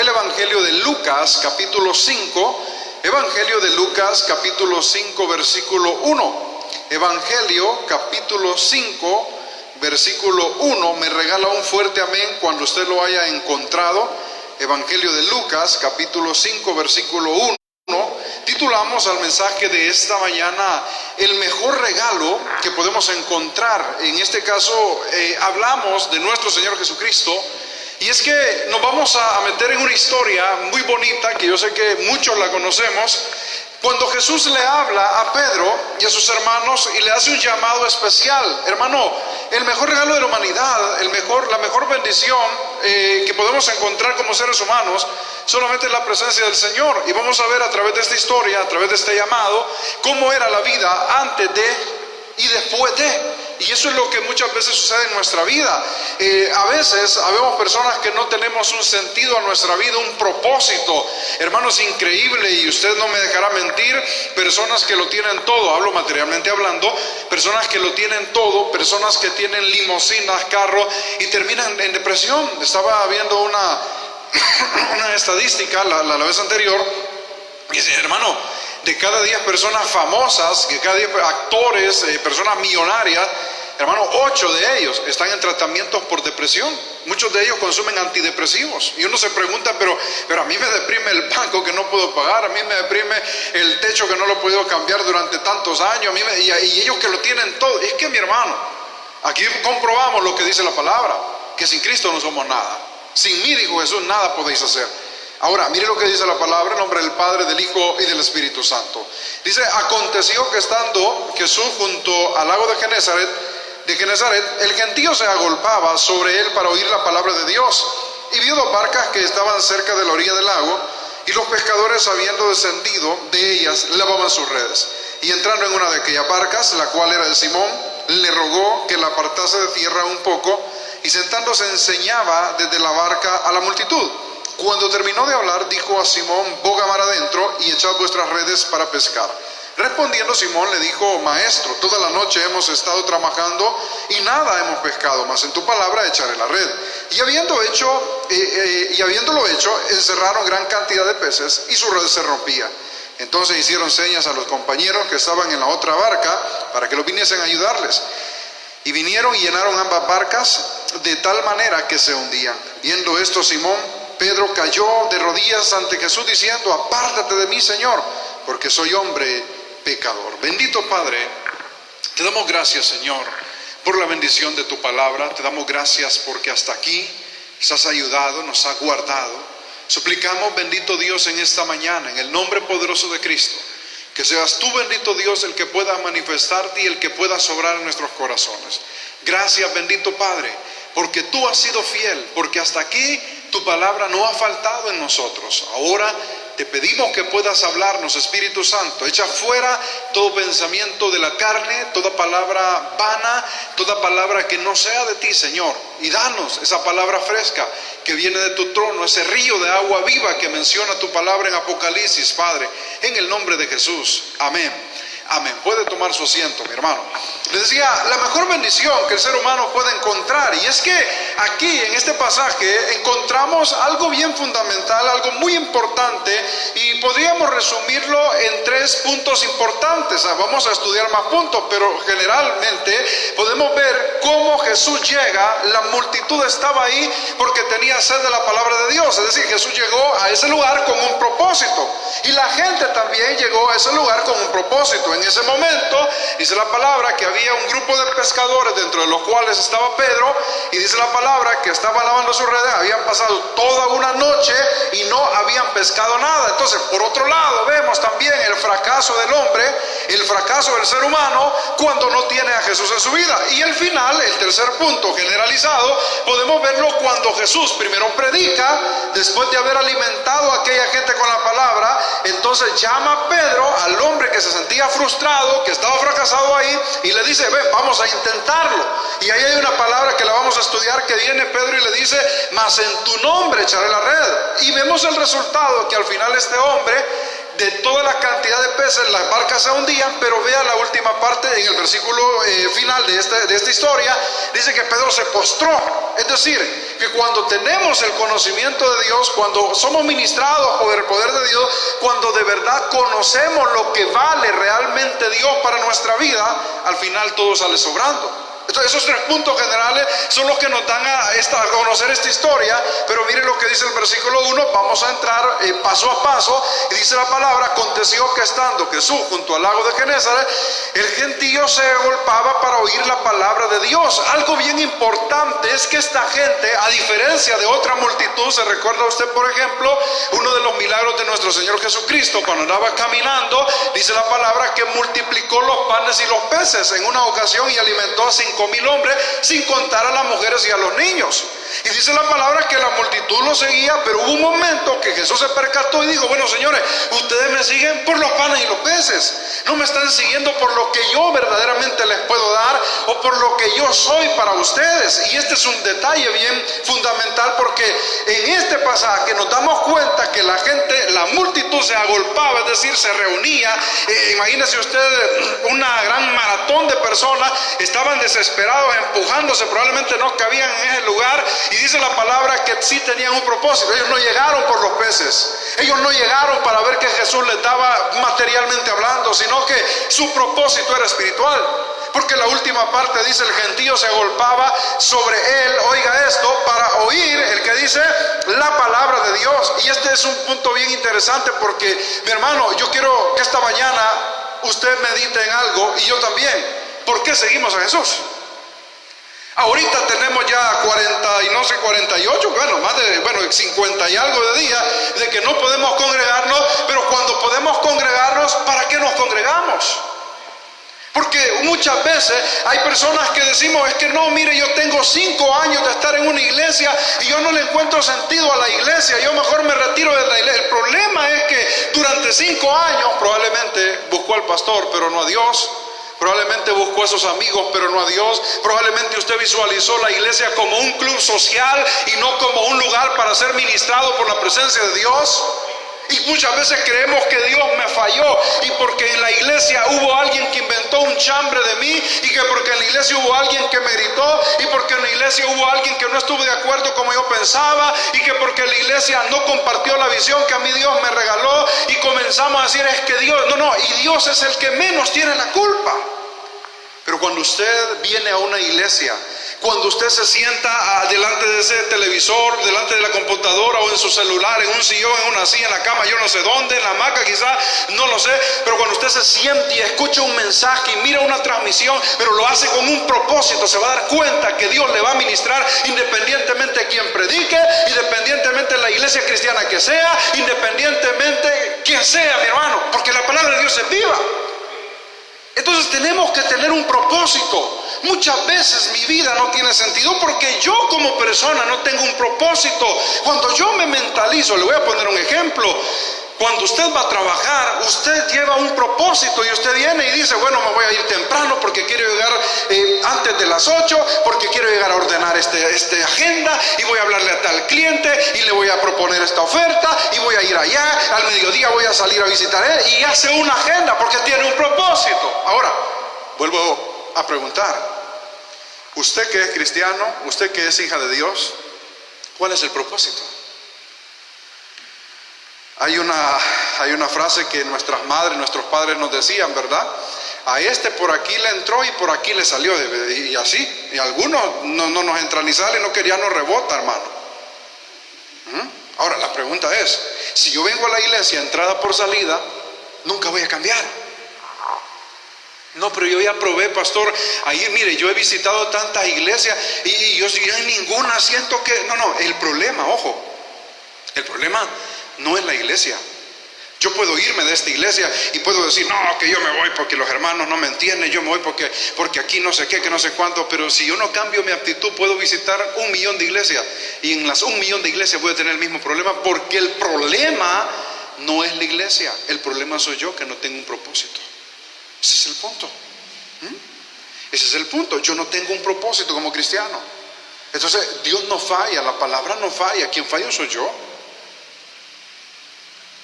el Evangelio de Lucas, capítulo 5. Evangelio de Lucas, capítulo 5, versículo 1. Evangelio, capítulo 5, versículo 1. Me regala un fuerte amén cuando usted lo haya encontrado. Evangelio de Lucas, capítulo 5, versículo 1. Titulamos al mensaje de esta mañana el mejor regalo que podemos encontrar. En este caso hablamos de nuestro Señor Jesucristo, y es que nos vamos a meter en una historia muy bonita que yo sé que muchos la conocemos, cuando Jesús le habla a Pedro y a sus hermanos y le hace un llamado especial. Hermano, el mejor regalo de la humanidad, la mejor bendición que podemos encontrar como seres humanos, solamente la presencia del Señor. Y vamos a ver a través de esta historia, a través de este llamado, cómo era la vida antes de y después de. Y eso es lo que muchas veces sucede en nuestra vida. A veces habemos personas que no tenemos un sentido a nuestra vida, un propósito. Hermanos, increíble, y usted no me dejará mentir, personas que lo tienen todo, hablo materialmente hablando, personas que lo tienen todo, personas que tienen limusinas, carros, y terminan en depresión. Estaba viendo una estadística la vez anterior, y dice, hermano, de cada 10 personas famosas, de cada 10 actores, personas millonarias, hermano, 8 de ellos están en tratamientos por depresión. Muchos de ellos consumen antidepresivos. Y uno se pregunta, pero a mí me deprime el banco que no puedo pagar, a mí me deprime el techo que no lo he podido cambiar durante tantos años, y ellos que lo tienen todo. Es que, mi hermano, aquí comprobamos lo que dice la palabra, que sin Cristo no somos nada. Sin mí, dijo Jesús, nada podéis hacer. Ahora, mire lo que dice la palabra en nombre del Padre, del Hijo y del Espíritu Santo. Dice, aconteció que estando Jesús junto al lago de Genezaret, el gentío se agolpaba sobre él para oír la palabra de Dios. Y vio 2 barcas que estaban cerca de la orilla del lago, y los pescadores, habiendo descendido de ellas, lavaban sus redes. Y entrando en una de aquellas barcas, la cual era de Simón, le rogó que la apartase de tierra un poco, y sentándose enseñaba desde la barca a la multitud. Cuando terminó de hablar, dijo a Simón, boga mar adentro y echad vuestras redes para pescar. Respondiendo Simón le dijo, maestro, toda la noche hemos estado trabajando y nada hemos pescado, mas en tu palabra echaré la red. Y habiéndolo hecho, encerraron gran cantidad de peces y su red se rompía. Entonces hicieron señas a los compañeros que estaban en la otra barca para que los viniesen a ayudarles. Y vinieron y llenaron ambas barcas de tal manera que se hundían. Viendo esto, Simón Pedro cayó de rodillas ante Jesús diciendo, apártate de mí, Señor, porque soy hombre pecador. Bendito Padre, te damos gracias, Señor, por la bendición de tu palabra. Te damos gracias porque hasta aquí nos has ayudado, nos has guardado. Suplicamos, bendito Dios, en esta mañana, en el nombre poderoso de Cristo, que seas tú, bendito Dios, el que pueda manifestarte y el que pueda sobrar en nuestros corazones. Gracias, bendito Padre, porque tú has sido fiel, porque hasta aquí tu palabra no ha faltado en nosotros. Ahora te pedimos que puedas hablarnos, Espíritu Santo. Echa fuera todo pensamiento de la carne, toda palabra vana, toda palabra que no sea de ti, Señor. Y danos esa palabra fresca que viene de tu trono, ese río de agua viva que menciona tu palabra en Apocalipsis, Padre. En el nombre de Jesús. Amén. Amén. Puede tomar su asiento, mi hermano. Les decía, la mejor bendición que el ser humano puede encontrar, y es que aquí en este pasaje encontramos algo bien fundamental, algo muy importante, y podríamos resumirlo en 3 puntos importantes. Vamos a estudiar más puntos, pero generalmente podemos ver cómo Jesús llega. La multitud estaba ahí porque tenía sed de la palabra de Dios, es decir, Jesús llegó a ese lugar con un propósito, y la gente también llegó a ese lugar con un propósito. En ese momento dice la palabra que había un grupo de pescadores, dentro de los cuales estaba Pedro, y dice la palabra que estaban lavando sus redes, habían pasado toda una noche y no habían pescado nada. Entonces, por otro lado, vemos también el fracaso del hombre, el fracaso del ser humano cuando no tiene a Jesús en su vida. Y el final, el tercer punto generalizado, podemos verlo cuando Jesús primero predica, después de haber alimentado a aquella gente con la palabra. Entonces llama a Pedro, al hombre que se sentía frustrado, que estaba fracasado ahí, y le dice, ven, vamos a intentarlo. Y ahí hay una palabra que la vamos a estudiar, que viene Pedro y le dice, mas en tu nombre echaré la red. Y vemos el resultado, que al final este hombre de toda la cantidad de peces las barcas se hundían, pero vea la última parte en el versículo final de esta historia, dice que Pedro se postró. Es decir, que cuando tenemos el conocimiento de Dios, cuando somos ministrados por el poder de Dios, cuando de verdad conocemos lo que vale realmente Dios para nuestra vida, al final todo sale sobrando. Entonces, esos 3 puntos generales son los que nos dan a conocer esta historia. Pero mire lo que dice el versículo 1. Vamos a entrar paso a paso. Y dice la palabra: aconteció que estando Jesús junto al lago de Genesaret, el gentío se agolpaba para oír la palabra de Dios. Algo bien importante es que esta gente, a diferencia de otra multitud, se recuerda usted, por ejemplo, uno de los milagros de nuestro Señor Jesucristo, cuando andaba caminando, dice la palabra que multiplicó los panes y los peces en una ocasión y alimentó a 5,000 hombres, sin contar a las mujeres y a los niños. Y dice la palabra que la multitud lo seguía, pero hubo un momento que Jesús se percató y dijo: bueno, señores, ustedes me siguen por los panes y los peces, no me están siguiendo por lo que yo verdaderamente les puedo dar o por lo que yo soy para ustedes. Y este es un detalle bien fundamental, porque en este pasaje nos damos cuenta que la gente, la multitud se agolpaba, es decir, se reunía. Imagínense usted una gran maratón de personas, estaban desesperados, empujándose, probablemente no cabían en ese lugar. Y dice la palabra que sí tenían un propósito. Ellos no llegaron por los peces, ellos no llegaron para ver qué Jesús les daba materialmente hablando, sino que su propósito era espiritual. Porque la última parte dice: el gentío se agolpaba sobre él, oiga esto, para oír, el que dice, la palabra de Dios. Y este es un punto bien interesante, porque, mi hermano, yo quiero que esta mañana usted medite en algo, y yo también. ¿Por qué seguimos a Jesús? Ahorita tenemos ya 40 y no sé, 48, más de 50 y algo de días de que no podemos congregarnos. Pero cuando podemos congregarnos, ¿para qué nos congregamos? Porque muchas veces hay personas que decimos: es que no, mire, yo tengo 5 años de estar en una iglesia y yo no le encuentro sentido a la iglesia, yo mejor me retiro de la iglesia. El problema es que durante 5 años probablemente buscó al pastor, pero no a Dios. Probablemente buscó a sus amigos, pero no a Dios. Probablemente usted visualizó la iglesia como un club social y no como un lugar para ser ministrado por la presencia de Dios. Y muchas veces creemos que Dios me falló, y porque en la iglesia hubo alguien que inventó un chambre de mí, y que porque en la iglesia hubo alguien que me gritó, y porque en la iglesia hubo alguien que no estuvo de acuerdo como yo pensaba, y que porque en la iglesia no compartió la visión que a mí Dios me regaló, y comenzamos a decir: es que Dios, y Dios es el que menos tiene la culpa. Pero cuando usted viene a una iglesia, cuando usted se sienta delante de ese televisor, delante de la computadora o en su celular, en un sillón, en una silla, en la cama, yo no sé dónde, en la hamaca quizás, no lo sé, pero cuando usted se siente y escucha un mensaje y mira una transmisión, pero lo hace con un propósito, se va a dar cuenta que Dios le va a ministrar, independientemente de quien predique, independientemente de la iglesia cristiana que sea, independientemente quien sea, mi hermano, porque la palabra de Dios es viva. Entonces tenemos que tener un propósito. Muchas veces mi vida no tiene sentido porque yo como persona no tengo un propósito. Cuando yo me mentalizo, le voy a poner un ejemplo. Cuando usted va a trabajar, usted lleva un propósito y usted viene y dice: bueno, me voy a ir temprano porque quiero llegar antes de las 8, porque quiero llegar a ordenar esta agenda, y voy a hablarle a tal cliente y le voy a proponer esta oferta, y voy a ir allá, al mediodía voy a salir a visitar él, y hace una agenda porque tiene un propósito. Ahora, vuelvo a preguntar: usted que es cristiano, usted que es hija de Dios, ¿cuál es el propósito? Hay una frase que nuestras madres, nuestros padres nos decían, ¿verdad? A este por aquí le entró y por aquí le salió, y así. Y algunos no nos entra ni sale, no quería, no rebota, hermano. Ahora la pregunta es: si yo vengo a la iglesia entrada por salida, nunca voy a cambiar. No, pero yo ya probé, pastor. Ahí, mire, yo he visitado tantas iglesias y yo en ninguna siento que... No, el problema, ojo, el problema no es la iglesia. Yo puedo irme de esta iglesia y puedo decir: no, que yo me voy porque los hermanos no me entienden, yo me voy porque aquí no sé qué, que no sé cuánto. Pero si yo no cambio mi actitud, puedo visitar 1.000.000 de iglesias, y en las 1.000.000 de iglesias voy a tener el mismo problema, porque el problema no es la iglesia, el problema soy yo, que no tengo un propósito. Ese es el punto. Ese es el punto. Yo no tengo un propósito como cristiano. Entonces Dios no falla, la palabra no falla, quien falla soy yo.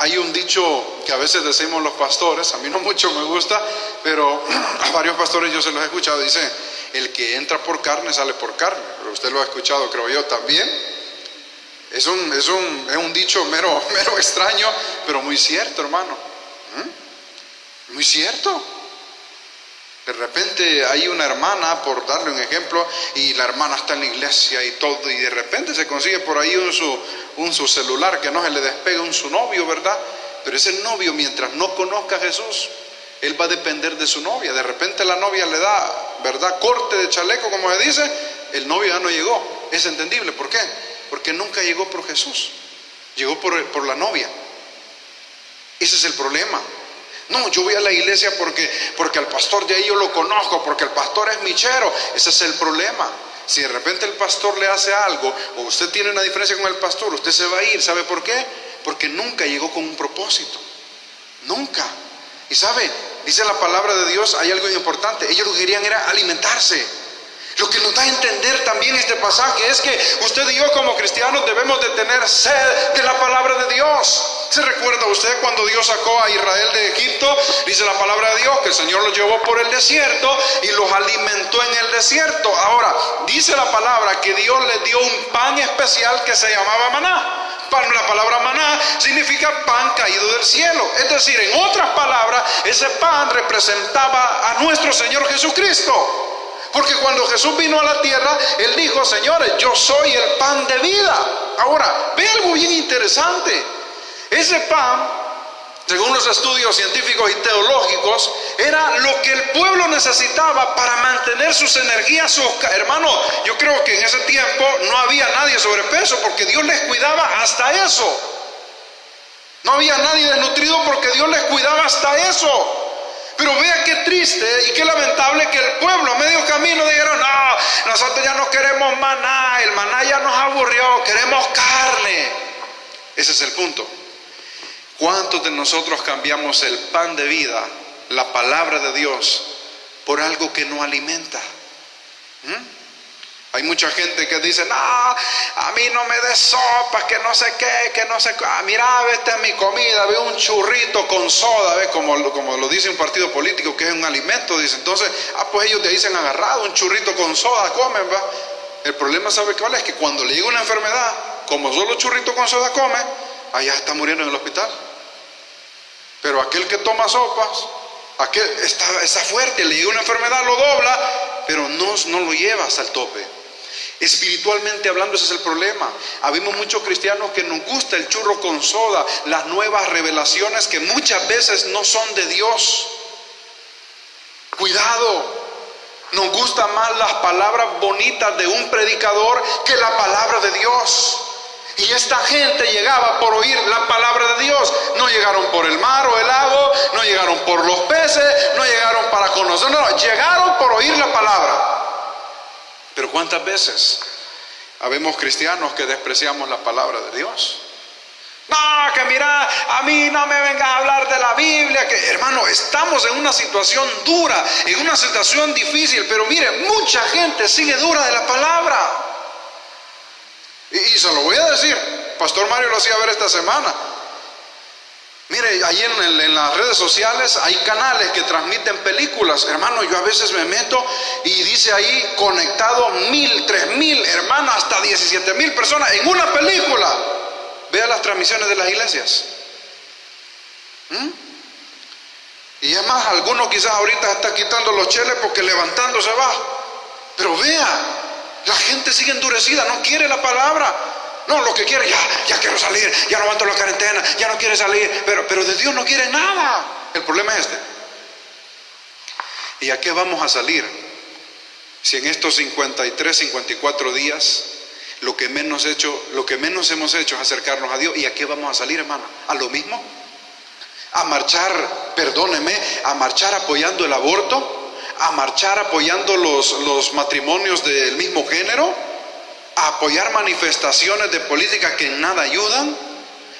Hay un dicho que a veces decimos los pastores, a mí no mucho me gusta, pero a varios pastores yo se los he escuchado, dice, el que entra por carne sale por carne. Pero usted lo ha escuchado, creo yo, también. Es un dicho mero extraño, pero muy cierto, hermano. Muy cierto. De repente hay una hermana, por darle un ejemplo, y la hermana está en la iglesia y todo, y de repente se consigue por ahí su celular, que no se le despega su novio, ¿verdad? Pero ese novio, mientras no conozca a Jesús, él va a depender de su novia. De repente la novia le da, ¿verdad?, corte de chaleco, como se dice, el novio ya no llegó. Es entendible, ¿por qué? Porque nunca llegó por Jesús, llegó por la novia. Ese es el problema. No, yo voy a la iglesia porque al pastor de ahí yo lo conozco, porque el pastor es michero. Ese es el problema. Si de repente el pastor le hace algo, o usted tiene una diferencia con el pastor, usted se va a ir. ¿Sabe por qué? Porque nunca llegó con un propósito. Nunca. Y sabe, dice la palabra de Dios, hay algo importante. Ellos lo que querían era alimentarse. Lo que nos da a entender también este pasaje es que usted y yo como cristianos debemos de tener sed de la palabra de Dios. ¿Se recuerda usted cuando Dios sacó a Israel de Egipto? Dice la palabra de Dios que el Señor los llevó por el desierto y los alimentó en el desierto. Ahora, dice la palabra que Dios les dio un pan especial que se llamaba maná. La palabra maná significa pan caído del cielo. Es decir, en otras palabras, ese pan representaba a nuestro Señor Jesucristo. Porque cuando Jesús vino a la tierra, Él dijo, señores, yo soy el pan de vida. Ahora, ve algo bien interesante. Ese pan, según los estudios científicos y teológicos, era lo que el pueblo necesitaba para mantener sus energías. Hermano, yo creo que en ese tiempo no había nadie sobrepeso, porque Dios les cuidaba hasta eso. No había nadie desnutrido porque Dios les cuidaba hasta eso. Pero vea qué triste y qué lamentable que el pueblo a medio camino dijeron, no, nosotros ya no queremos maná, el maná ya nos aburrió, queremos carne. Ese es el punto. ¿Cuántos de nosotros cambiamos el pan de vida, la palabra de Dios, por algo que no alimenta? Hay mucha gente que dice, no, a mí no me des sopa, que no sé qué, que no sé qué. Mira, esta es mi comida, ve un churrito con soda, ve como lo dice un partido político que es un alimento, dice. Entonces, pues ellos de ahí se han agarrado, un churrito con soda comen, ¿va? El problema, ¿sabe cuál es? Que cuando le llega una enfermedad, como solo churrito con soda come, allá está muriendo en el hospital. Pero aquel que toma sopas, aquel está fuerte, le llega una enfermedad, lo dobla, pero no lo lleva hasta el tope. Espiritualmente hablando, ese es el problema. Habemos muchos cristianos que nos gusta el churro con soda, las nuevas revelaciones que muchas veces no son de Dios. Cuidado, nos gustan más las palabras bonitas de un predicador que la palabra de Dios. Y esta gente llegaba por oír la palabra de Dios. No llegaron por el mar o el lago, no llegaron por los peces, no llegaron para conocer, no, llegaron por oír la palabra. Pero ¿cuántas veces habemos cristianos que despreciamos la palabra de Dios? No, que mira, a mí no me vengas a hablar de la Biblia, que hermano, estamos en una situación dura, en una situación difícil, pero mire, mucha gente sigue dura de la palabra. Y se lo voy a decir, Pastor Mario lo hacía ver esta semana. Mire, ahí en las redes sociales hay canales que transmiten películas. Hermano, yo a veces me meto y dice ahí conectado 1,000, 3,000, hermano, hasta 17,000 personas en una película. Vea las transmisiones de las iglesias. Y es más, algunos quizás ahorita están quitando los cheles porque levantándose va. Pero vea, la gente sigue endurecida, no quiere la palabra. No, lo que quiere, ya quiero salir, ya no aguanto la cuarentena, ya no quiere salir, pero de Dios no quiere nada. El problema es este. ¿Y a qué vamos a salir? Si en estos 53, 54 días, lo que menos hemos hecho es acercarnos a Dios. ¿Y a qué vamos a salir, hermano? ¿A lo mismo? ¿A marchar, perdóneme, a marchar apoyando el aborto? ¿A marchar apoyando los matrimonios del mismo género? ¿A apoyar manifestaciones de política que en nada ayudan?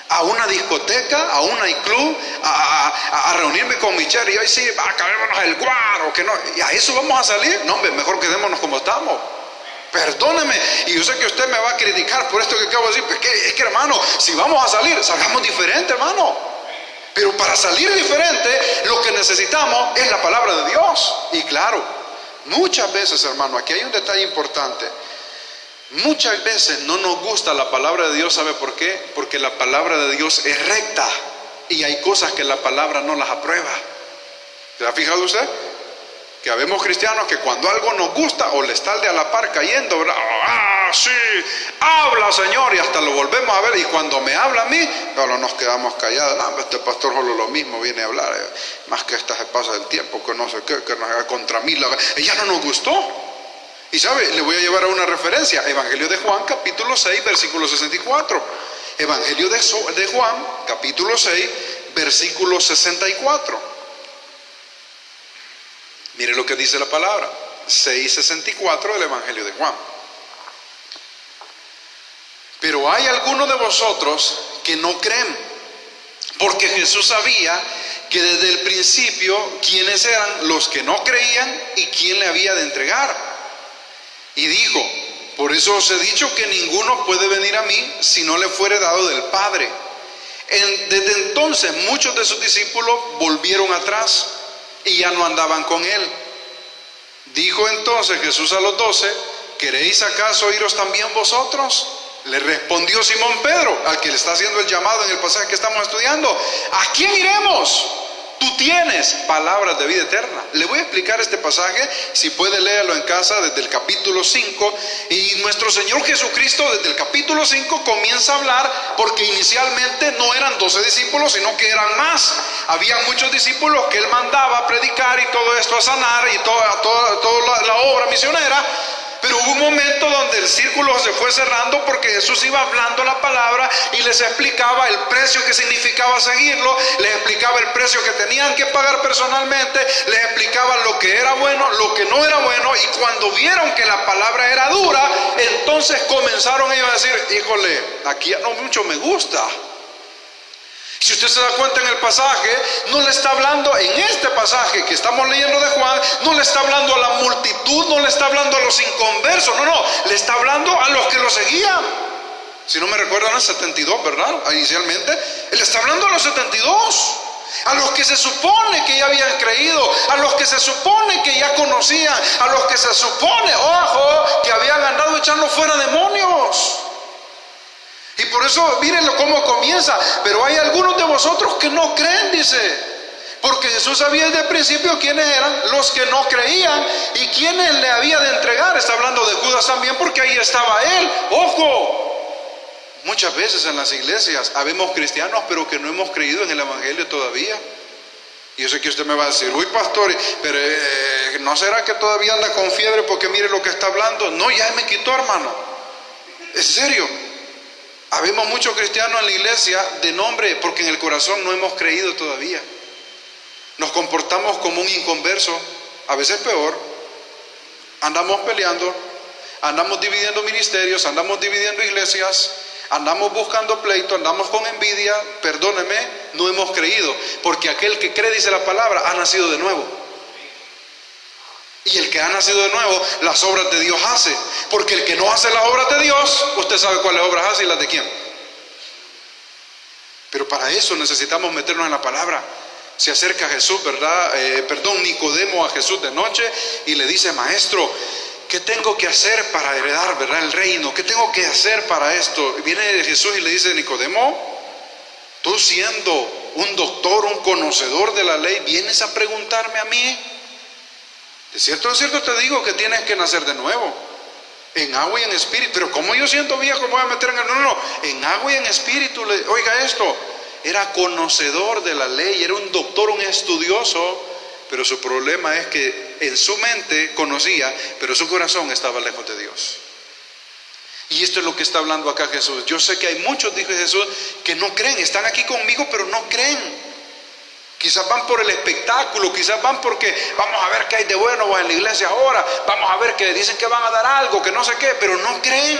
¿A una discoteca? ¿A un nightclub? ¿A reunirme con Michelle y hoy sí, acabémonos el guaro? Que no, ¿y a eso vamos a salir? No, hombre, mejor quedémonos como estamos. Perdóneme, y yo sé que usted me va a criticar por esto que acabo de decir, pero es que hermano, si vamos a salir, salgamos diferente, hermano. Pero para salir diferente, lo que necesitamos es la palabra de Dios. Y claro, muchas veces, hermano, aquí hay un detalle importante. Muchas veces no nos gusta la palabra de Dios. ¿Sabe por qué? Porque la palabra de Dios es recta y hay cosas que la palabra no las aprueba. ¿Se ha fijado usted? Que habemos cristianos que cuando algo nos gusta o le está el de a la par cayendo, ¿verdad? ¡Ah, sí! ¡Habla, Señor! Y hasta lo volvemos a ver. Y cuando me habla a mí, solo nos quedamos callados. No, este pastor solo lo mismo viene a hablar. Más que esta se pasa el tiempo, que no sé qué, que nos haga contra mí. Ella no nos gustó. Y sabe, le voy a llevar a una referencia. Evangelio de Juan, capítulo 6, versículo 64. Evangelio de Juan, capítulo 6, versículo 64. Mire lo que dice la palabra, 6:64 del Evangelio de Juan. Pero hay algunos de vosotros que no creen, porque Jesús sabía que desde el principio quiénes eran los que no creían y quién le había de entregar. Y dijo: por eso os he dicho que ninguno puede venir a mí si no le fuere dado del Padre. Desde entonces muchos de sus discípulos volvieron atrás y ya no andaban con él. Dijo entonces Jesús a los 12: ¿queréis acaso iros también vosotros? Le respondió Simón Pedro, al que le está haciendo el llamado en el pasaje que estamos estudiando: ¿a quién iremos? Tú tienes palabras de vida eterna. Le voy a explicar este pasaje, si puede léalo en casa, desde el capítulo 5. Y nuestro Señor Jesucristo desde el capítulo 5 comienza a hablar, porque inicialmente no eran 12 discípulos, sino que eran más. Había muchos discípulos que Él mandaba a predicar y todo esto, a sanar y toda la obra misionera. Pero hubo un momento donde el círculo se fue cerrando, porque Jesús iba hablando la palabra y les explicaba el precio que significaba seguirlo, les explicaba el precio que tenían que pagar personalmente, les explicaba lo que era bueno, lo que no era bueno. Y cuando vieron que la palabra era dura, entonces comenzaron ellos a decir: híjole, aquí ya no mucho me gusta. Si usted se da cuenta en el pasaje, no le está hablando, en este pasaje que estamos leyendo de Juan, no le está hablando a la multitud, no le está hablando a los inconversos, no, le está hablando a los que lo seguían. Si no me recuerdan, el 72, ¿verdad? Inicialmente, Él está hablando a los 72, a los que se supone que ya habían creído, a los que se supone que ya conocían, a los que se supone, ojo, que habían andado echando fuera demonios. Y por eso, mírenlo cómo comienza: pero hay algunos de vosotros que no creen, dice. Porque Jesús sabía desde el principio quiénes eran los que no creían y quiénes le había de entregar. Está hablando de Judas también, porque ahí estaba él. Ojo, muchas veces en las iglesias habemos cristianos, pero que no hemos creído en el Evangelio todavía. Y yo sé que usted me va a decir: uy, pastor, pero ¿no será que todavía anda con fiebre porque mire lo que está hablando? No, ya me quitó, hermano. ¿En serio? Habemos muchos cristianos en la iglesia de nombre, porque en el corazón no hemos creído todavía. Nos comportamos como un inconverso, a veces peor. Andamos peleando, andamos dividiendo ministerios, andamos dividiendo iglesias, andamos buscando pleito, andamos con envidia. Perdóneme, no hemos creído, porque aquel que cree, dice la palabra, ha nacido de nuevo. Y el que ha nacido de nuevo, las obras de Dios hace. Porque el que no hace las obras de Dios, usted sabe cuáles obras hace y las de quién. Pero para eso necesitamos meternos en la palabra. Se acerca Jesús, ¿verdad? Nicodemo a Jesús de noche y le dice: maestro, ¿qué tengo que hacer para heredar, verdad, el reino? ¿Qué tengo que hacer para esto? Y viene Jesús y le dice: Nicodemo, tú siendo un doctor, un conocedor de la ley, ¿vienes a preguntarme a mí? De cierto te digo que tienes que nacer de nuevo, en agua y en espíritu. Pero como yo siento viejo, me voy a meter en el... No, en agua y en espíritu. Oiga esto, era conocedor de la ley, era un doctor, un estudioso, pero su problema es que en su mente conocía, pero su corazón estaba lejos de Dios. Y esto es lo que está hablando acá Jesús. Yo sé que hay muchos, dijo Jesús, que no creen, están aquí conmigo, pero no creen. Quizás van por el espectáculo, quizás van porque vamos a ver qué hay de bueno en la iglesia ahora, vamos a ver que dicen que van a dar algo, que no sé qué, pero no creen.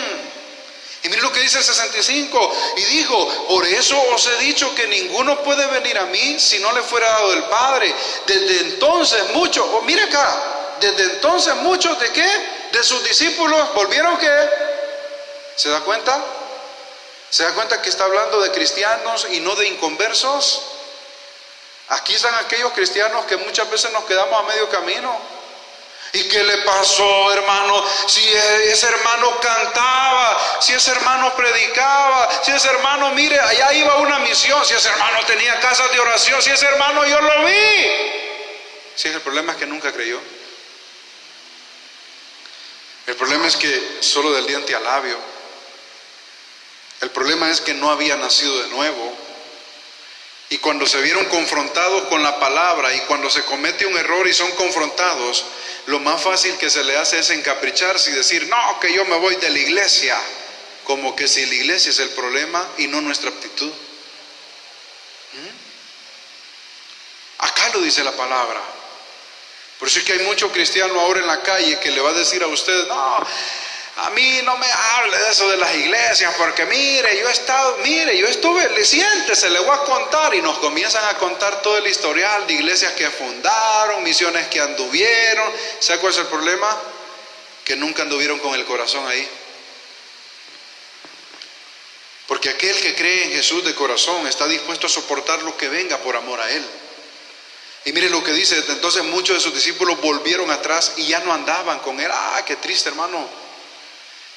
Y miren lo que dice el 65, y dijo: por eso os he dicho que ninguno puede venir a mí si no le fuera dado del Padre. Desde entonces muchos, mire acá, desde entonces muchos de qué, de sus discípulos volvieron qué. ¿Se da cuenta? ¿Se da cuenta que está hablando de cristianos y no de inconversos? Aquí están aquellos cristianos que muchas veces nos quedamos a medio camino. ¿Y qué le pasó, hermano? Si ese hermano cantaba, si ese hermano predicaba, si ese hermano, mire, allá iba a una misión, si ese hermano tenía casas de oración, si ese hermano yo lo vi. Sí, el problema es que nunca creyó. El problema es que solo del diente al labio. El problema es que no había nacido de nuevo. Y cuando se vieron confrontados con la palabra y cuando se comete un error y son confrontados, lo más fácil que se le hace es encapricharse y decir, no, que yo me voy de la iglesia. Como que si la iglesia es el problema y no nuestra actitud. Acá lo dice la palabra. Por eso es que hay mucho cristiano ahora en la calle que le va a decir a usted, no, a mí no me hable de eso de las iglesias, porque mire, yo estuve, siéntese, le voy a contar, y nos comienzan a contar todo el historial de iglesias que fundaron, misiones que anduvieron. ¿Sabe cuál es el problema? Que nunca anduvieron con el corazón ahí. Porque aquel que cree en Jesús de corazón está dispuesto a soportar lo que venga por amor a Él. Y mire lo que dice, entonces muchos de sus discípulos volvieron atrás y ya no andaban con Él. Ah, qué triste, hermano.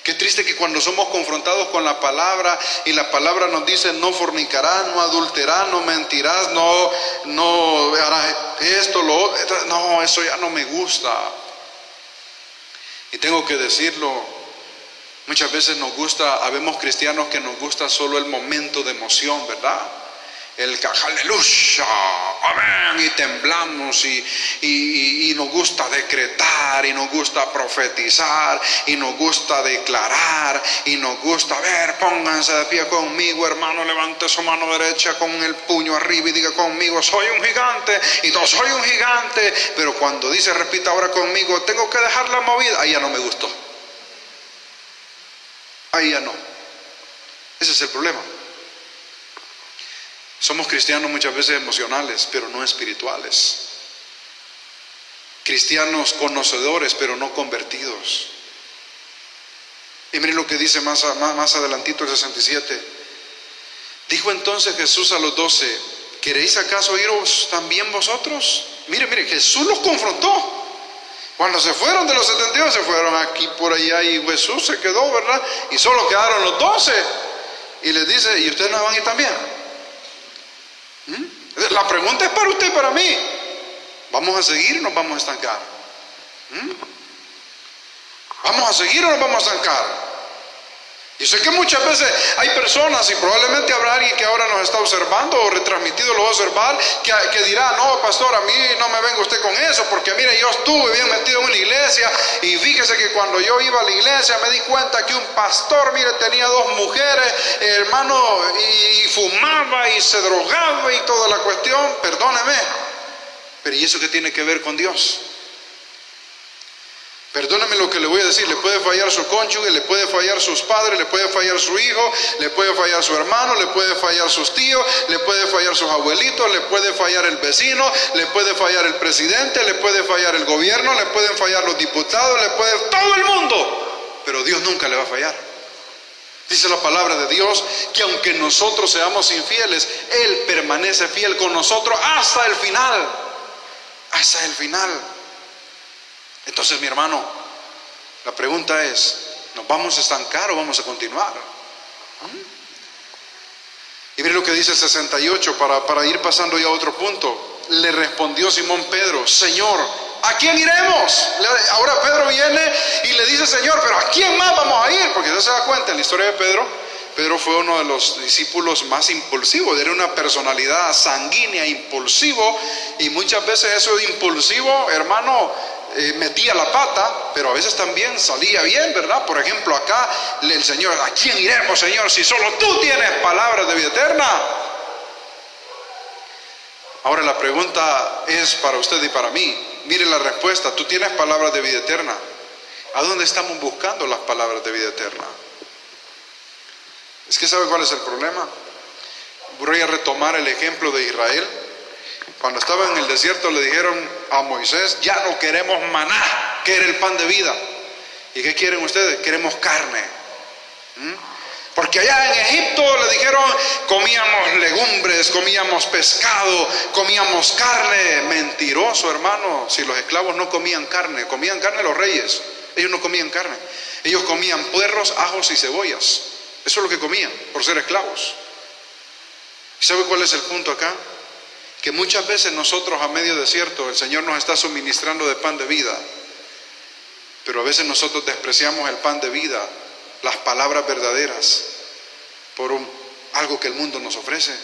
Qué triste que cuando somos confrontados con la palabra y la palabra nos dice no fornicarás, no adulterarás, no mentirás, no harás esto, lo otro, no, eso ya no me gusta. Y tengo que decirlo, muchas veces nos gusta, habemos cristianos que nos gusta solo el momento de emoción, ¿verdad? El aleluya, amén, y temblamos y nos gusta decretar y nos gusta profetizar y nos gusta declarar y nos gusta, ver, pónganse de pie conmigo, hermano, levante su mano derecha con el puño arriba y diga conmigo, soy un gigante, y no soy un gigante. Pero cuando dice, repita ahora conmigo, tengo que dejar la movida, ahí ya no me gustó, ahí ya no. Ese es el problema. Somos cristianos muchas veces emocionales, pero no espirituales. Cristianos conocedores, pero no convertidos. Y miren lo que dice más adelantito el 67. Dijo entonces Jesús a los 12, ¿queréis acaso iros también vosotros? Mire, Jesús los confrontó. Cuando se fueron de los 72, se fueron aquí por allá y Jesús se quedó, ¿verdad? Y solo quedaron los 12. Y les dice, ¿y ustedes no van a ir también? La pregunta es para usted y para mí. ¿Vamos a seguir o nos vamos a estancar? ¿Vamos a seguir o nos vamos a estancar? Yo sé que muchas veces hay personas, y probablemente habrá alguien que ahora nos está observando o retransmitido lo va a observar, que dirá, no, pastor, a mí no me venga usted con eso, porque mire, yo estuve bien metido en una iglesia, y fíjese que cuando yo iba a la iglesia me di cuenta que un pastor, mire, tenía 2 mujeres, hermano, y fumaba y se drogaba y toda la cuestión. Perdóneme, pero ¿y eso qué tiene que ver con Dios? Perdóname lo que le voy a decir, le puede fallar su cónyuge, le puede fallar sus padres, le puede fallar su hijo, le puede fallar su hermano, le puede fallar sus tíos, le puede fallar sus abuelitos, le puede fallar el vecino, le puede fallar el presidente, le puede fallar el gobierno, le pueden fallar los diputados, le puede todo el mundo, pero Dios nunca le va a fallar. Dice la palabra de Dios que aunque nosotros seamos infieles, Él permanece fiel con nosotros hasta el final, hasta el final. Entonces, mi hermano, la pregunta es, ¿nos vamos a estancar o vamos a continuar? Y mire lo que dice el 68 para ir pasando ya a otro punto. Le respondió Simón Pedro, Señor, ¿a quién iremos? Ahora Pedro viene y le dice, Señor, pero ¿a quién más vamos a ir? Porque usted se da cuenta en la historia de Pedro fue uno de los discípulos más impulsivos, era una personalidad sanguínea, impulsivo, y muchas veces eso de impulsivo, hermano, metía la pata, pero a veces también salía bien, ¿verdad? Por ejemplo, acá el Señor, ¿a quién iremos, Señor, si solo tú tienes palabras de vida eterna? Ahora la pregunta es para usted y para mí. Mire la respuesta, tú tienes palabras de vida eterna. ¿A dónde estamos buscando las palabras de vida eterna? Es que ¿sabe cuál es el problema? Voy a retomar el ejemplo de Israel. Cuando estaba en el desierto le dijeron a Moisés, ya no queremos maná, que era el pan de vida. ¿Y qué quieren ustedes? Queremos carne. Porque allá en Egipto le dijeron, comíamos legumbres, comíamos pescado, comíamos carne. Mentiroso, hermano. Si los esclavos no comían carne los reyes. Ellos no comían carne. Ellos comían puerros, ajos y cebollas. Eso es lo que comían por ser esclavos. ¿Y sabe cuál es el punto acá? Que muchas veces nosotros a medio desierto el Señor nos está suministrando de pan de vida. Pero a veces nosotros despreciamos el pan de vida, las palabras verdaderas, por algo que el mundo nos ofrece.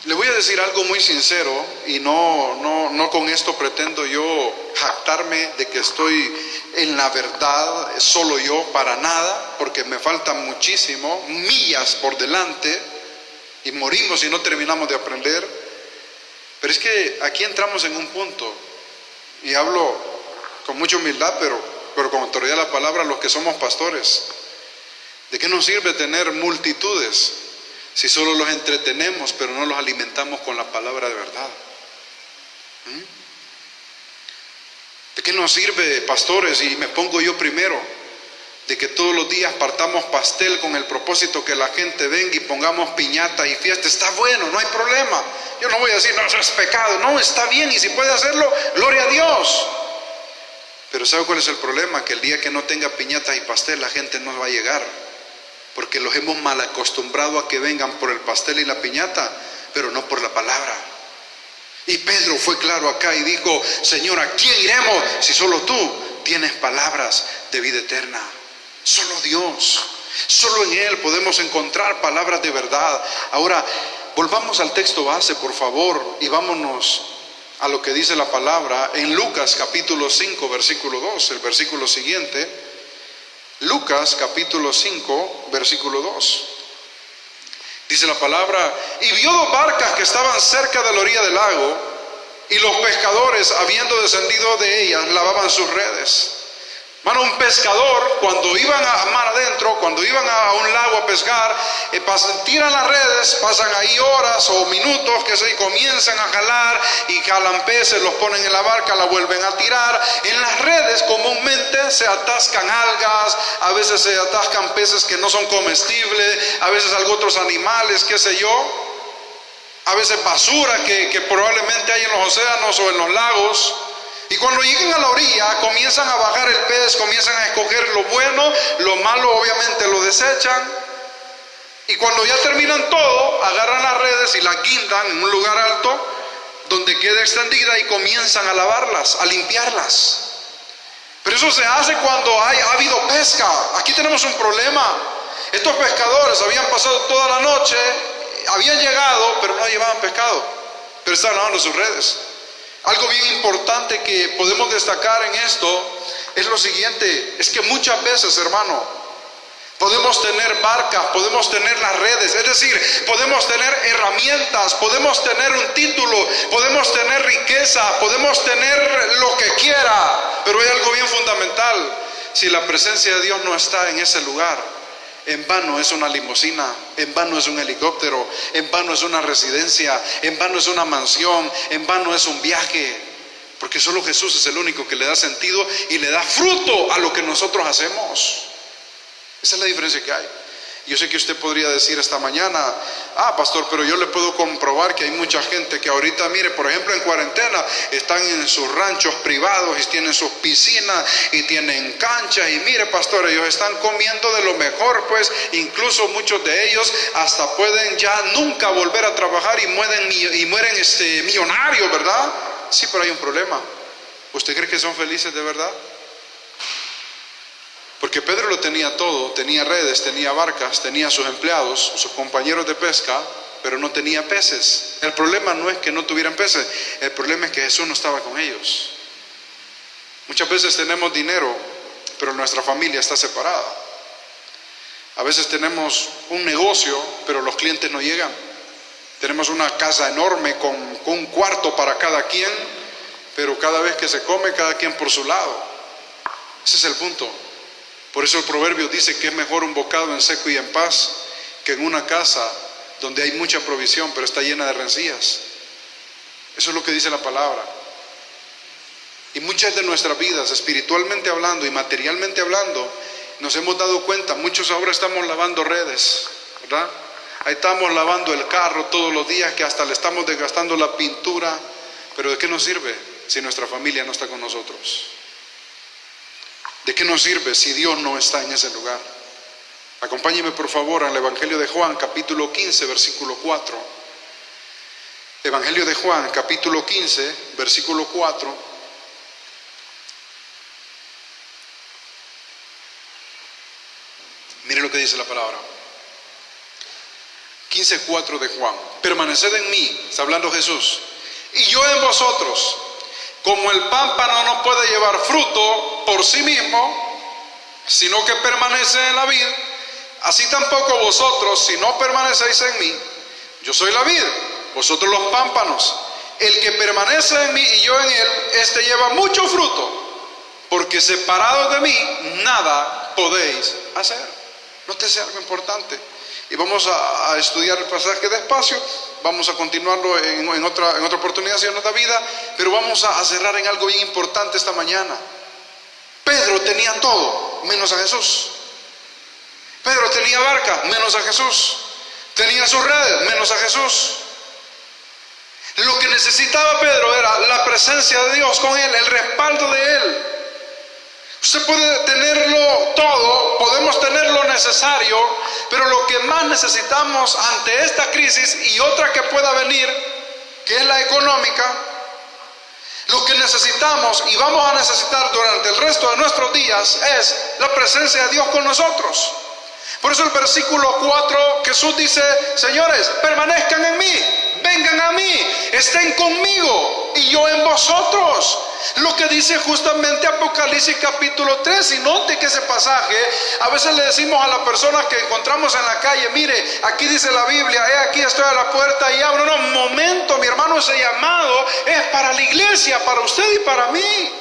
Le voy a decir algo muy sincero, y no con esto pretendo yo jactarme de que estoy en la verdad, solo yo, para nada, porque me faltan muchísimo, millas por delante, y morimos si no terminamos de aprender. Pero es que aquí entramos en un punto, y hablo con mucha humildad, pero con autoridad de la palabra, los que somos pastores. ¿De qué nos sirve tener multitudes si solo los entretenemos, pero no los alimentamos con la palabra de verdad? ¿De qué nos sirve, pastores, y me pongo yo primero, de que todos los días partamos pastel con el propósito que la gente venga y pongamos piñata y fiesta? Está bueno, no hay problema. Yo no voy a decir, no, eso es pecado. No, está bien, y si puede hacerlo, gloria a Dios. Pero ¿sabe cuál es el problema? Que el día que no tenga piñatas y pastel, la gente no va a llegar, porque los hemos mal acostumbrado a que vengan por el pastel y la piñata, pero no por la palabra. Y Pedro fue claro acá y dijo, Señor, ¿a quién iremos si solo tú tienes palabras de vida eterna? Solo Dios, solo en Él podemos encontrar palabras de verdad. Ahora, volvamos al texto base, por favor, y vámonos a lo que dice la palabra en Lucas capítulo 5, versículo 2, el versículo siguiente. Lucas capítulo 5, versículo 2. Dice la palabra, y vio dos barcas que estaban cerca de la orilla del lago, y los pescadores, habiendo descendido de ellas, lavaban sus redes. Mano, un pescador, cuando iban a mar adentro, cuando iban a un lago a pescar, tiran las redes, pasan ahí horas o minutos, que se comienzan a jalar y jalan peces, los ponen en la barca, la vuelven a tirar. En las redes comúnmente se atascan algas, a veces se atascan peces que no son comestibles, a veces otros animales, qué sé yo, a veces basura que probablemente hay en los océanos o en los lagos. Y cuando lleguen a la orilla, comienzan a bajar el pez, comienzan a escoger lo bueno, lo malo obviamente lo desechan. Y cuando ya terminan todo, agarran las redes y las guindan en un lugar alto, donde queda extendida, y comienzan a lavarlas, a limpiarlas. Pero eso se hace cuando ha habido pesca. Aquí tenemos un problema. Estos pescadores habían pasado toda la noche, habían llegado, pero no llevaban pescado, pero estaban lavando sus redes. Algo bien importante que podemos destacar en esto es lo siguiente, es que muchas veces, hermano, podemos tener barcas, podemos tener las redes, es decir, podemos tener herramientas, podemos tener un título, podemos tener riqueza, podemos tener lo que quiera, pero hay algo bien fundamental: si la presencia de Dios no está en ese lugar, en vano es una limusina, en vano es un helicóptero, en vano es una residencia, en vano es una mansión, en vano es un viaje, porque solo Jesús es el único que le da sentido y le da fruto a lo que nosotros hacemos. Esa es la diferencia que hay. Yo sé que usted podría decir esta mañana, pastor, pero yo le puedo comprobar que hay mucha gente que ahorita, mire, por ejemplo, en cuarentena, están en sus ranchos privados y tienen sus piscinas y tienen canchas, y mire, pastor, ellos están comiendo de lo mejor, pues incluso muchos de ellos hasta pueden ya nunca volver a trabajar y mueren millonarios, ¿verdad? Sí, pero hay un problema. ¿Usted cree que son felices de verdad? Porque Pedro lo tenía todo, tenía redes, tenía barcas, tenía sus empleados, sus compañeros de pesca, pero no tenía peces. El problema no es que no tuvieran peces, el problema es que Jesús no estaba con ellos. Muchas veces tenemos dinero, pero nuestra familia está separada. A veces tenemos un negocio, pero los clientes no llegan. Tenemos una casa enorme con un cuarto para cada quien, pero cada vez que se come, cada quien por su lado. Ese es el punto. Por eso el proverbio dice que es mejor un bocado en seco y en paz que en una casa donde hay mucha provisión pero está llena de rencillas. Eso es lo que dice la palabra. Y muchas de nuestras vidas, espiritualmente hablando y materialmente hablando, Nos hemos dado cuenta, muchos ahora estamos lavando redes, ¿verdad? Ahí estamos lavando el carro todos los días, que hasta le estamos desgastando la pintura. Pero ¿de qué nos sirve si nuestra familia no está con nosotros? ¿De qué nos sirve si Dios no está en ese lugar? Acompáñeme por favor al Evangelio de Juan, capítulo 15, versículo 4. Evangelio de Juan, capítulo 15, versículo 4. Mire lo que dice la palabra. 15:4 de Juan. Permaneced en mí, está hablando Jesús, y yo en vosotros. Como el pámpano no puede llevar fruto por sí mismo, sino que permanece en la vid, así tampoco vosotros, si no permanecéis en mí. Yo soy la vid, vosotros los pámpanos. El que permanece en mí y yo en él, este lleva mucho fruto, porque separados de mí nada podéis hacer. Nótese algo importante. Y vamos a estudiar el pasaje despacio. Vamos a continuarlo en otra oportunidad, si Dios nos da vida. Pero vamos a cerrar en algo bien importante esta mañana. Pedro tenía todo, menos a Jesús. Pedro tenía barca, menos a Jesús. Tenía sus redes, menos a Jesús. Lo que necesitaba Pedro era la presencia de Dios con él, el respaldo de él. Usted puede tenerlo todo, podemos tener lo necesario, pero lo que más necesitamos ante esta crisis y otra que pueda venir, que es la económica, lo que necesitamos y vamos a necesitar durante el resto de nuestros días es la presencia de Dios con nosotros. Por eso el versículo 4, Jesús dice: señores, permanezcan en mí, vengan a mí, estén conmigo y yo en vosotros. Lo que dice justamente Apocalipsis capítulo 3. Y note que ese pasaje, a veces le decimos a las personas que encontramos en la calle: mire, aquí dice la Biblia, aquí estoy a la puerta y abro. No, un momento, mi hermano, ese llamado es para la iglesia, para usted y para mí.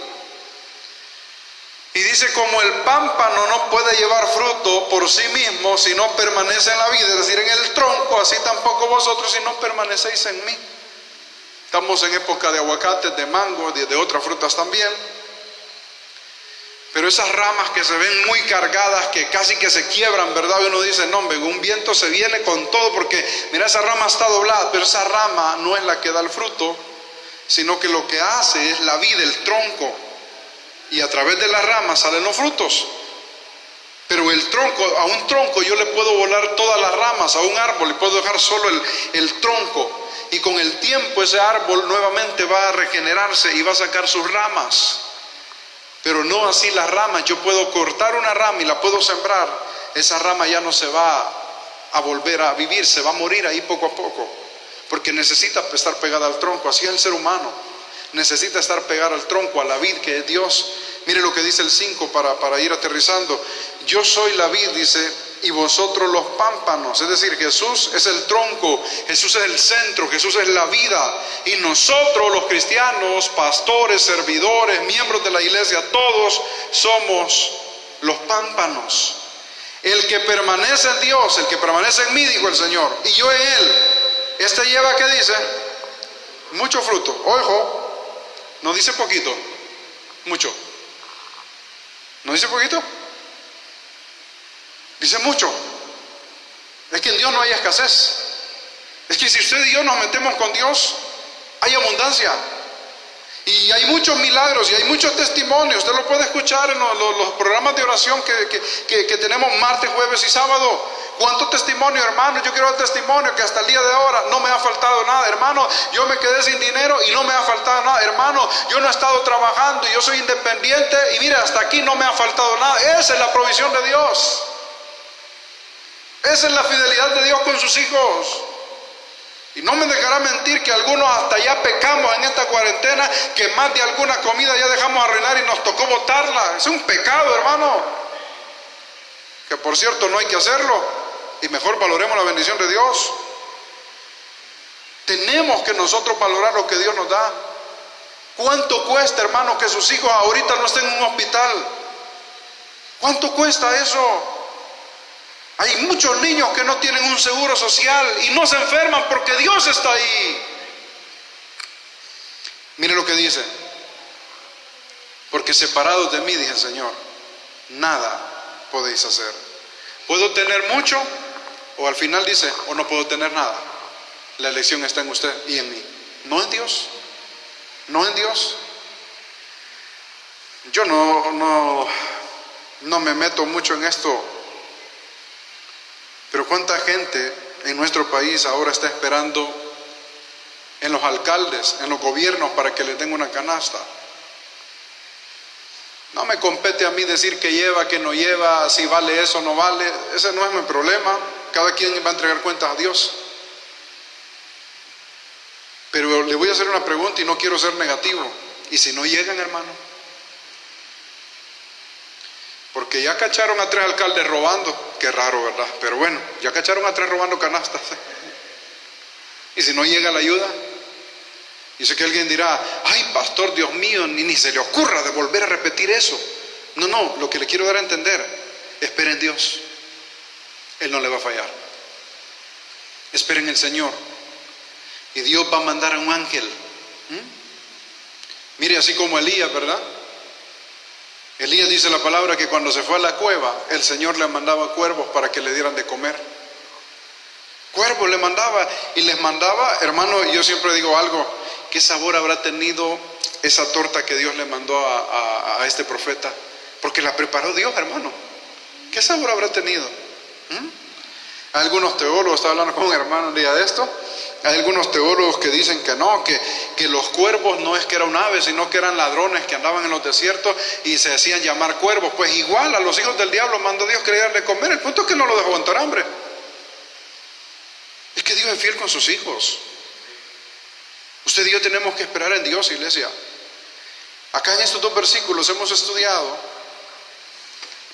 Y dice: como el pámpano no puede llevar fruto por sí mismo si no permanece en la vida, es decir, en el tronco, así tampoco vosotros si no permanecéis en mí. Estamos en época de aguacates, de mango, de otras frutas también. Pero esas ramas que se ven muy cargadas, que casi que se quiebran, ¿verdad? Y uno dice: no, hombre, un viento se viene con todo, porque mira, esa rama está doblada. Pero esa rama no es la que da el fruto, sino que lo que hace es la vida, el tronco. Y a través de las ramas salen los frutos. Pero el tronco, a un tronco yo le puedo volar todas las ramas, a un árbol le puedo dejar solo el tronco. Y con el tiempo ese árbol nuevamente va a regenerarse y va a sacar sus ramas. Pero no así las ramas. Yo puedo cortar una rama y la puedo sembrar. Esa rama ya no se va a volver a vivir, se va a morir ahí poco a poco. Porque necesita estar pegada al tronco. Así es el ser humano. Necesita estar pegado al tronco, a la vid que es Dios. Mire lo que dice el 5 para ir aterrizando. Yo soy la vid, dice, y vosotros los pámpanos. Es decir, Jesús es el tronco, Jesús es el centro, Jesús es la vida. Y nosotros los cristianos, pastores, servidores, miembros de la iglesia, todos somos los pámpanos. El que permanece en Dios, el que permanece en mí, dijo el Señor, y yo en él, este lleva, ¿qué dice? Mucho fruto. Ojo, no dice poquito, mucho. ¿No dice poquito? Dice mucho. Es que en Dios no hay escasez. Es que si usted y yo nos metemos con Dios, hay abundancia. Y hay muchos milagros y hay muchos testimonios. Usted lo puede escuchar en los programas de oración que tenemos martes, jueves y sábado. ¿Cuántos testimonios, hermano? Yo quiero dar testimonio que hasta el día de ahora no me ha faltado nada. Hermano, yo me quedé sin dinero y no me ha faltado nada. Hermano, yo no he estado trabajando y yo soy independiente y mira, hasta aquí no me ha faltado nada. Esa es la provisión de Dios. Esa es la fidelidad de Dios con sus hijos. Y no me dejará mentir que algunos hasta ya pecamos en esta cuarentena, que más de alguna comida ya dejamos arruinar y nos tocó botarla. Es un pecado, hermano, que por cierto no hay que hacerlo. Y mejor valoremos la bendición de Dios. Tenemos que nosotros valorar lo que Dios nos da. ¿Cuánto cuesta, hermano, que sus hijos ahorita no estén en un hospital? ¿Cuánto cuesta eso? Hay muchos niños que no tienen un seguro social y no se enferman porque Dios está ahí. Mire lo que dice: porque separados de mí, dice el Señor, nada podéis hacer. ¿Puedo tener mucho? O al final dice, o no puedo tener nada. La elección está en usted y en mí, no en Dios. No en Dios. Yo no me meto mucho en esto, pero cuánta gente en nuestro país ahora está esperando en los alcaldes, en los gobiernos, para que les den una canasta. No me compete a mí decir que lleva, que no lleva, si vale eso o no vale. Ese no es mi problema. Cada quien va a entregar cuentas a Dios. Pero le voy a hacer una pregunta y no quiero ser negativo. ¿Y si no llegan, hermano? Porque ya cacharon a 3 alcaldes robando. Qué raro, ¿verdad? Pero bueno, ya cacharon a 3 robando canastas. ¿Y si no llega la ayuda? Y sé que alguien dirá, ay pastor, Dios mío, ni se le ocurra de volver a repetir eso. No, lo que le quiero dar a entender, esperen en Dios. Él no le va a fallar. Esperen en el Señor. Y Dios va a mandar a un ángel. Mire, así como Elías, ¿verdad? Elías dice la palabra que cuando se fue a la cueva, el Señor le mandaba cuervos para que le dieran de comer. Cuervos le mandaba, y les mandaba, hermano, yo siempre digo algo, ¿qué sabor habrá tenido esa torta que Dios le mandó a este profeta? Porque la preparó Dios, hermano. ¿Qué sabor habrá tenido? Hay algunos teólogos, estaba hablando con un hermano un día de esto, hay algunos teólogos que dicen que no, que los cuervos no es que era un ave, sino que eran ladrones que andaban en los desiertos y se hacían llamar cuervos. Pues igual a los hijos del diablo mandó Dios que le dieran de comer. El punto es que no lo dejó aguantar hambre. Es que Dios es fiel con sus hijos. Usted y yo tenemos que esperar en Dios, iglesia. Acá en estos 2 versículos hemos estudiado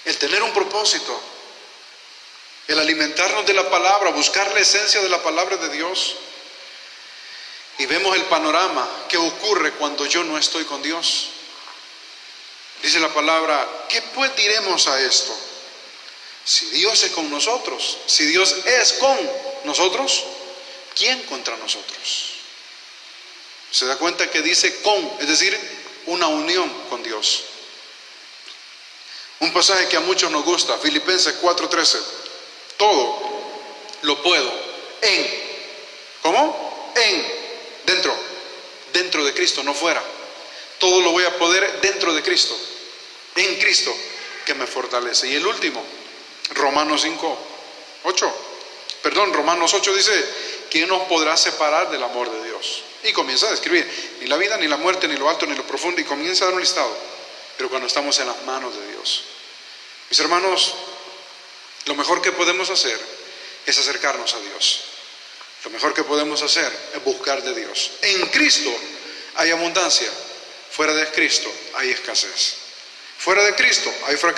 el tener un propósito, el alimentarnos de la palabra, buscar la esencia de la palabra de Dios. Y vemos el panorama que ocurre cuando yo no estoy con Dios. Dice la palabra, ¿qué pues diremos a esto? Si Dios es con nosotros, si Dios es con nosotros, ¿quién contra nosotros? Se da cuenta que dice con, es decir, una unión con Dios. Un pasaje que a muchos nos gusta, Filipenses 4:13. Todo lo puedo en, ¿cómo? Dentro de Cristo, no fuera. Todo lo voy a poder dentro de Cristo, en Cristo, que me fortalece. Y el último, Romanos 8 dice, ¿quién nos podrá separar del amor de Dios? Y comienza a describir, ni la vida, ni la muerte, ni lo alto, ni lo profundo, y comienza a dar un listado. Pero cuando estamos en las manos de Dios, mis hermanos, lo mejor que podemos hacer es acercarnos a Dios. Lo mejor que podemos hacer es buscar de Dios. En Cristo hay abundancia, fuera de Cristo hay escasez. Fuera de Cristo hay fracaso.